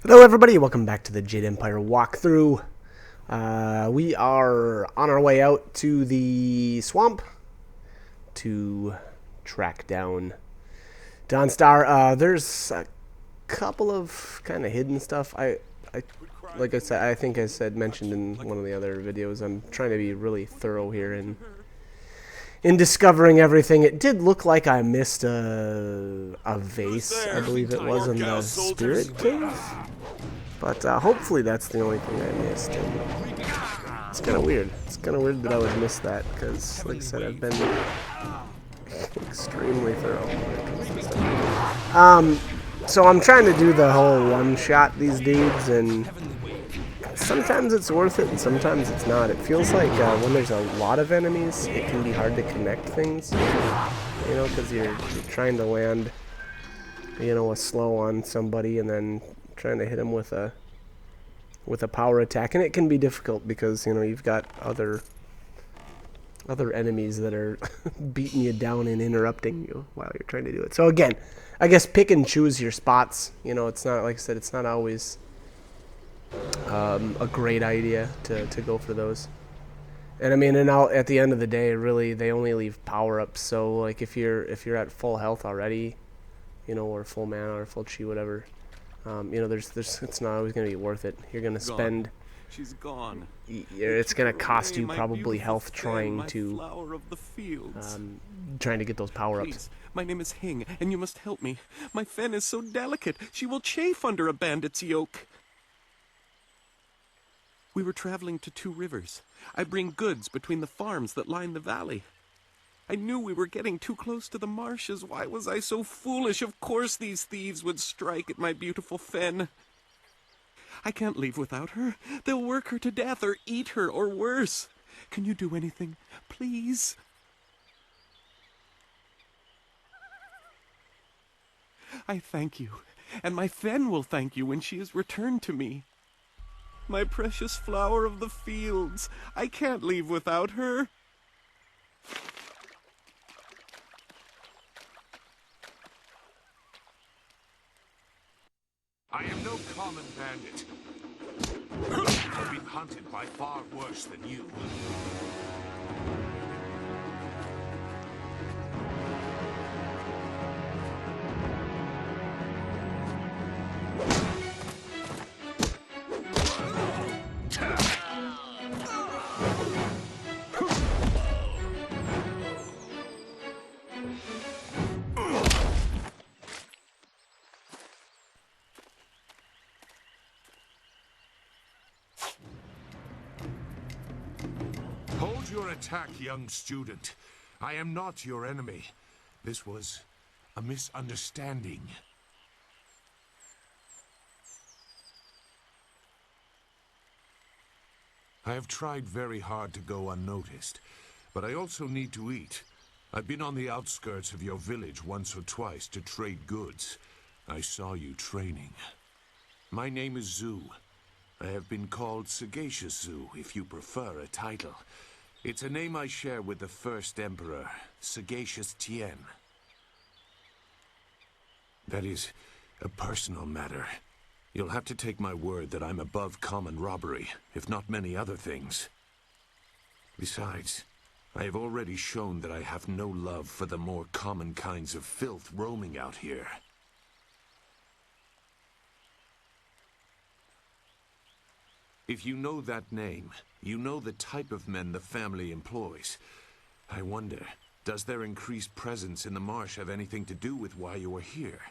Hello everybody, welcome back to the Jade Empire walkthrough. We are on our way out to the swamp to track down Dawnstar. There's a couple of kind of hidden stuff. Like I said, I think I mentioned in one of the other videos, I'm trying to be really thorough here in discovering everything. It did look like I missed a vase, I believe it was, in the Spirit Cave. But hopefully that's the only thing I missed. And it's kind of weird. It's kind of weird that I would miss that because, like I said, I've been extremely thorough when it comes to stuff. So I'm trying to do the whole one-shot these dudes, and sometimes it's worth it and sometimes it's not. It feels like when there's a lot of enemies, it can be hard to connect things, you know, because you're trying to land, you know, a slow on somebody and then trying to hit him with a power attack, and it can be difficult because, you know, you've got other enemies that are beating you down and interrupting you while you're trying to do it. So again, I guess pick and choose your spots. You know, it's not, like I said, it's not always a great idea to go for those. And I mean, and at the end of the day, really, they only leave power-ups. So like if you're at full health already, you know, or full mana or full chi, whatever, you know, it's not always going to be worth it. You're going to spend... She's gone. It's going to cost you probably health trying to get those power-ups. Please, my name is Hing, and you must help me. My fen is so delicate, she will chafe under a bandit's yoke. We were traveling to 2 rivers. I bring goods between the farms that line the valley. I knew we were getting too close to the marshes. Why was I so foolish? Of course these thieves would strike at my beautiful fen. I can't leave without her. They'll work her to death or eat her or worse. Can you do anything, please? I thank you, and my fen will thank you when she is returned to me. My precious flower of the fields. I can't leave without her. I am no common bandit. I've been hunted by far worse than you. Hold your attack, young student. I am not your enemy. This was a misunderstanding. I have tried very hard to go unnoticed, but I also need to eat. I've been on the outskirts of your village once or twice to trade goods. I saw you training. My name is Zu. I have been called Sagacious Zu, if you prefer a title. It's a name I share with the first emperor, Sagacious Tien. That is a personal matter. You'll have to take my word that I'm above common robbery, if not many other things. Besides, I have already shown that I have no love for the more common kinds of filth roaming out here. If you know that name, you know the type of men the family employs. I wonder, does their increased presence in the marsh have anything to do with why you are here?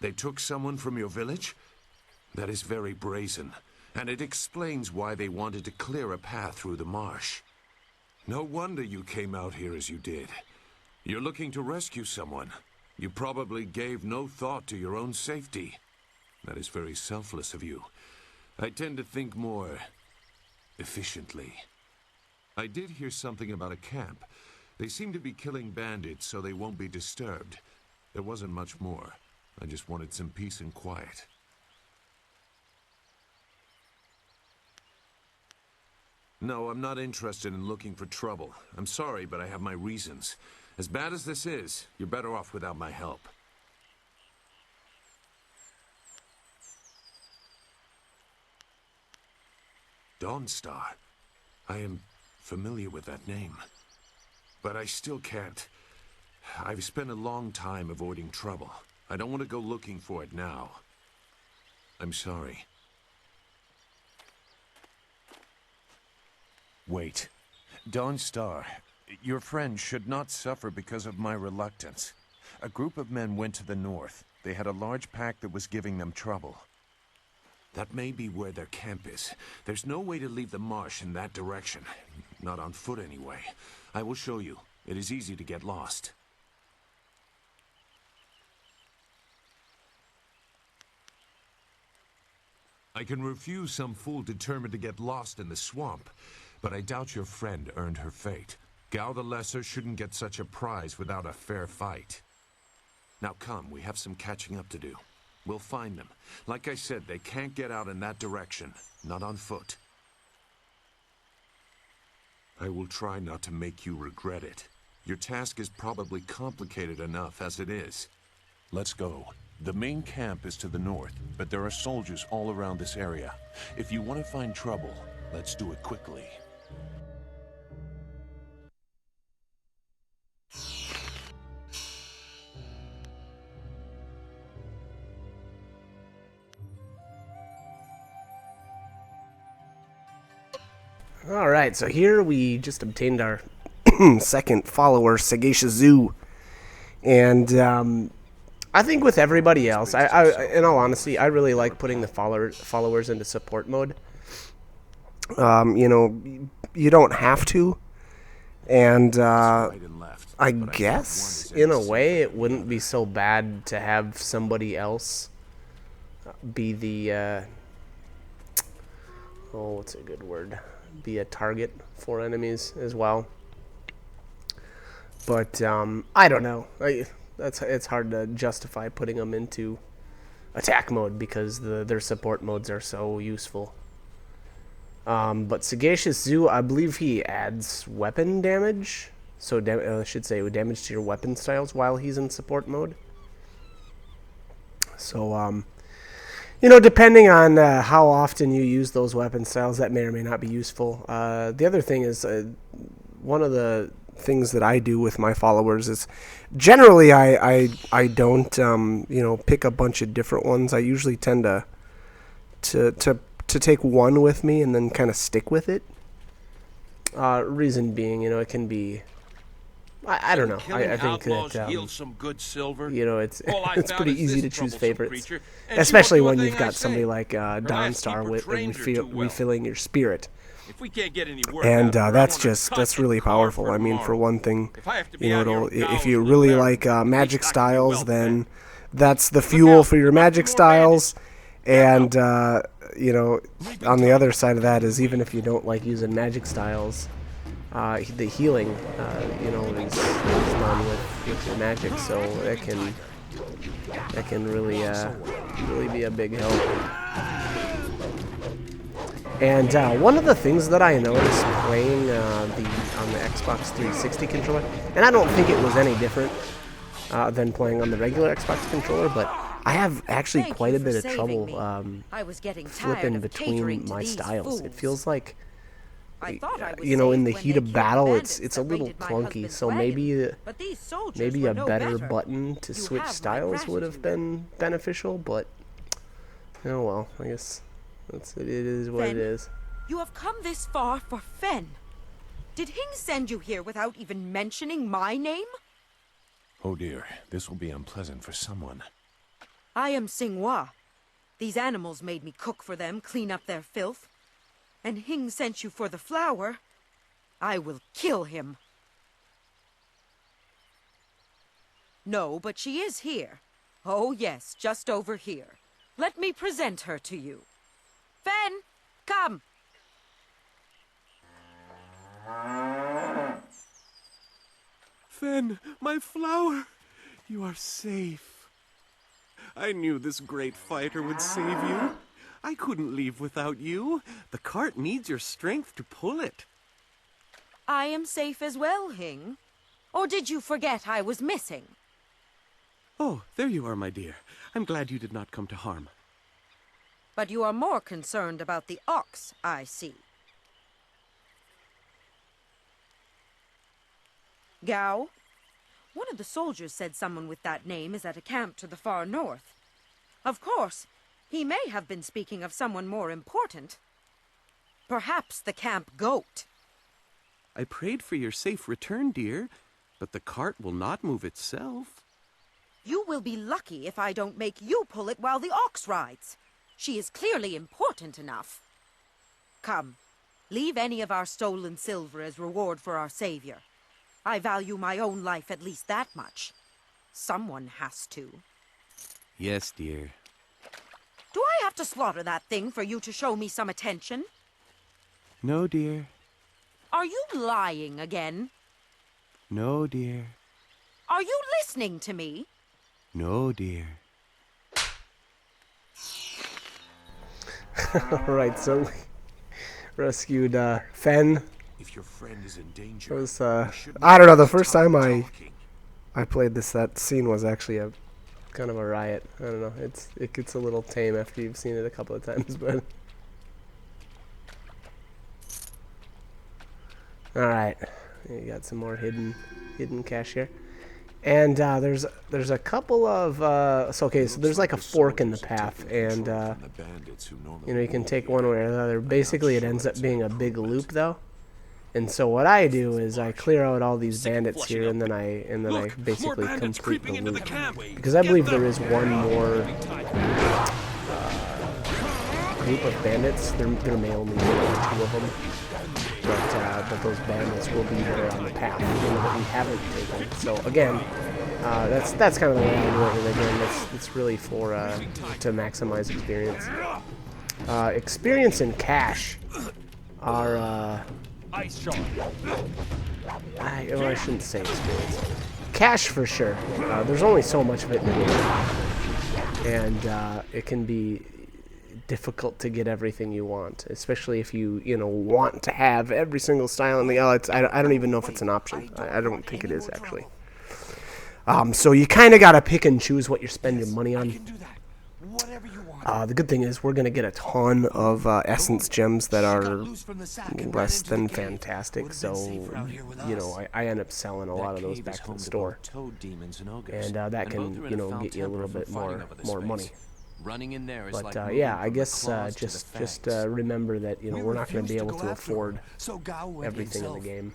They took someone from your village? That is very brazen, and it explains why they wanted to clear a path through the marsh. No wonder you came out here as you did. You're looking to rescue someone. You probably gave no thought to your own safety. That is very selfless of you. I tend to think more efficiently. I did hear something about a camp. They seem to be killing bandits so they won't be disturbed. There wasn't much more. I just wanted some peace and quiet. No, I'm not interested in looking for trouble. I'm sorry, but I have my reasons. As bad as this is, you're better off without my help. Dawnstar. I am familiar with that name. But I still can't. I've spent a long time avoiding trouble. I don't want to go looking for it now. I'm sorry. Wait. Dawnstar, your friend should not suffer because of my reluctance. A group of men went to the north. They had a large pack that was giving them trouble. That may be where their camp is. There's no way to leave the marsh in that direction. Not on foot, anyway. I will show you. It is easy to get lost. I can refuse some fool determined to get lost in the swamp, but I doubt your friend earned her fate. Gao the Lesser shouldn't get such a prize without a fair fight. Now come, we have some catching up to do. We'll find them. Like I said, they can't get out in that direction. Not on foot. I will try not to make you regret it. Your task is probably complicated enough as it is. Let's go. The main camp is to the north, but there are soldiers all around this area. If you want to find trouble, let's do it quickly. Alright, so here we just obtained our second follower, Sagacious Zu. And I think with everybody else, in all honesty, I really like putting the followers into support mode. You know, you don't have to. And I guess, in a way, it wouldn't be so bad to have somebody else be the, what's a good word? Be a target for enemies as well. But I don't know. It's hard to justify putting them into attack mode because their support modes are so useful. But Sagacious Zu, I believe he adds weapon damage. So I should say damage to your weapon styles while he's in support mode. So you know, depending on how often you use those weapon styles, that may or may not be useful. The other thing is, one of the things that I do with my followers is, generally I don't you know, pick a bunch of different ones. I usually tend to take one with me and then kind of stick with it. Reason being, you know, it can be. I don't know. I think that some good silver. you know, it's it's pretty easy to choose favorites, especially when you've got somebody like Dawnstar with refilling your spirit. If we can't get any work And out of her, that's really powerful. I mean, for one thing, you know, if you really like magic styles, then that's the fuel for your magic styles. And you know, on the other side of that is, even if you don't like using magic styles, the healing, you know, is done with your magic, so that can really really be a big help. And one of the things that I noticed playing on the Xbox 360 controller, and I don't think it was any different than playing on the regular Xbox controller, but I have actually quite a bit of trouble flipping between my styles. It feels like, you know, in the heat of battle, it's a little clunky. So maybe a better button to switch styles would have been beneficial. But oh well, I guess it is what it is. You have come this far for Fen. Did Hing send you here without even mentioning my name? Oh dear, this will be unpleasant for someone. I am Xinghua. These animals made me cook for them, clean up their filth. And Hing sent you for the flower. I will kill him. No, but she is here. Oh yes, just over here. Let me present her to you. Fen, come. Fen, my flower! You are safe. I knew this great fighter would save you. I couldn't leave without you. The cart needs your strength to pull it. I am safe as well, Hing. Or did you forget I was missing? Oh, there you are, my dear. I'm glad you did not come to harm. But you are more concerned about the ox, I see. Gao? One of the soldiers said someone with that name is at a camp to the far north. Of course, he may have been speaking of someone more important. Perhaps the camp goat. I prayed for your safe return, dear, but the cart will not move itself. You will be lucky if I don't make you pull it while the ox rides. She is clearly important enough. Come, leave any of our stolen silver as reward for our savior. I value my own life at least that much. Someone has to. Yes, dear. Do I have to slaughter that thing for you to show me some attention? No, dear. Are you lying again? No, dear. Are you listening to me? No, dear. Alright, so we rescued Fen. If your friend is in danger, It was, you shouldn't I don't know, the first stop time talking. I played this, that scene was actually a kind of a riot. I don't know, it gets a little tame after you've seen it a couple of times, but... Alright, you got some more hidden cash here. And there's a couple of so there's like a fork in the path, and you know, you can take one way or the other. Basically, it ends up being a big loop though. And so what I do is I clear out all these bandits here, and then I basically complete the loop, because I believe there is one more group of bandits. There may only be 2 of them. But those bandits will be there on the path, that we haven't taken. So again, that's kind of the way I do it. And again, it's really for to maximize experience. Experience and cash are I shouldn't say experience. Cash for sure. There's only so much of it in the game, and it can be difficult to get everything you want, especially if you want to have every single style in the I don't even know if it's an option. I don't think it is actually. So you kind of gotta pick and choose what you spend your money on. The good thing is we're gonna get a ton of essence gems that are less than fantastic, so I end up selling a lot of those back to the store, and that can get you a little bit more money. Running in there is But yeah, I guess just remember that we're not going to be able to afford everything in the game.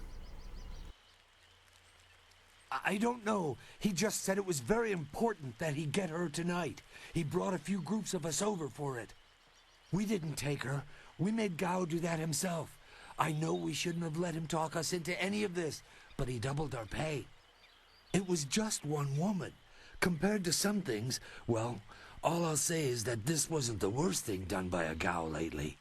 I don't know. He just said it was very important that he get her tonight. He brought a few groups of us over for it. We didn't take her. We made Gao do that himself. I know we shouldn't have let him talk us into any of this, but he doubled our pay. It was just one woman. Compared to some things, well, all I'll say is that this wasn't the worst thing done by a Gao lately.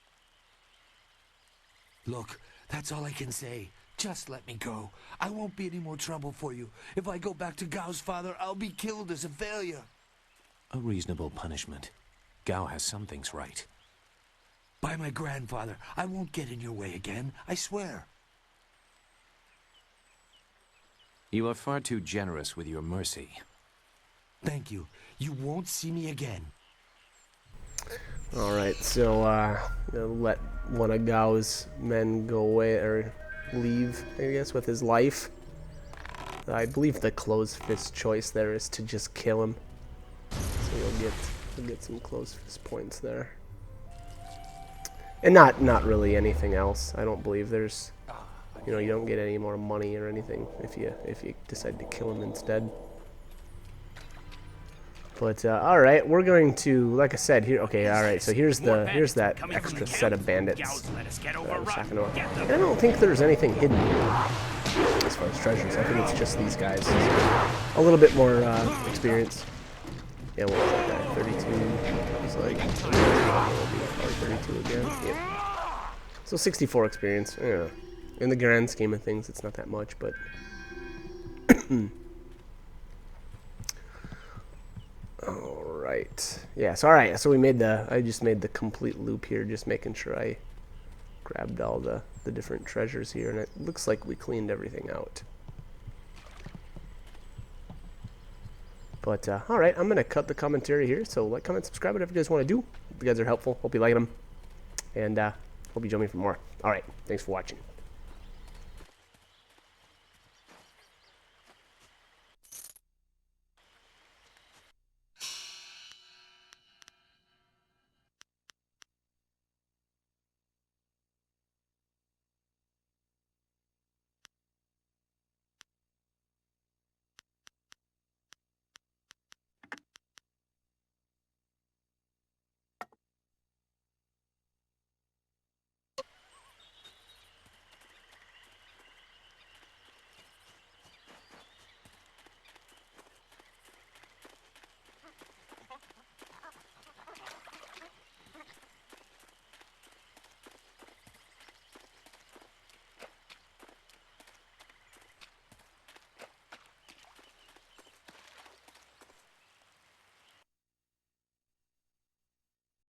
Look, that's all I can say. Just let me go. I won't be any more trouble for you. If I go back to Gao's father, I'll be killed as a failure. A reasonable punishment. Gao has some things right. By my grandfather, I won't get in your way again, I swear. You are far too generous with your mercy. Thank you. You won't see me again. Alright, so let one of Gao's men go away, or leave, I guess, with his life. I believe the closed fist choice there is to just kill him. So you'll get some closed fist points there. And not really anything else. I don't believe there's you don't get any more money or anything if you decide to kill him instead. But alright, we're going to, like I said, here. Okay, alright. So here's that extra set of bandits that I was talking about. And I don't think there's anything hidden here as far as treasures. I think it's just these guys. A little bit more experience. Yeah, what was that guy? 32. It was like probably 32 again. Yeah. So 64 experience. Yeah. In the grand scheme of things, it's not that much, but. right. Yes, all right. So we made I just made the complete loop here, just making sure I grabbed all the different treasures here, and it looks like we cleaned everything out. But, all right, I'm going to cut the commentary here. So like, comment, subscribe, whatever you guys want to do. Hope you guys are helpful. Hope you like them. And hope you join me for more. All right, thanks for watching.